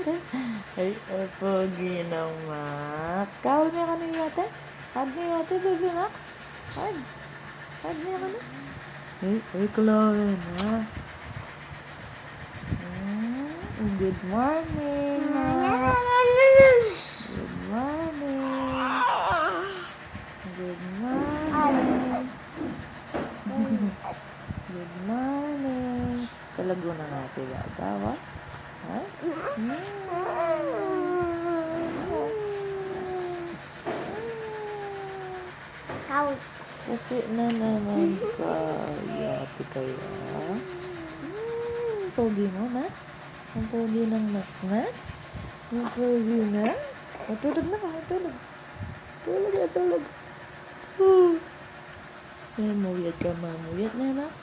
Ay, pogi ng Max. Kawal mo ka na yate? Hug mo yate, baby Max. Hug. Hug mo ka na. Ay, Chloe na. Good morning, Max. Good morning. Good morning. Good morning. Talago na natin gagawa. Ha? Kasi na naman ka. Yati kaya. Pogi mo, Max? Ang pogi ng Max, Max? Ang pogi na? Tulog na ka, tulog. Tulog na, tulog. Mamuyat ka, mamuyat na, Max?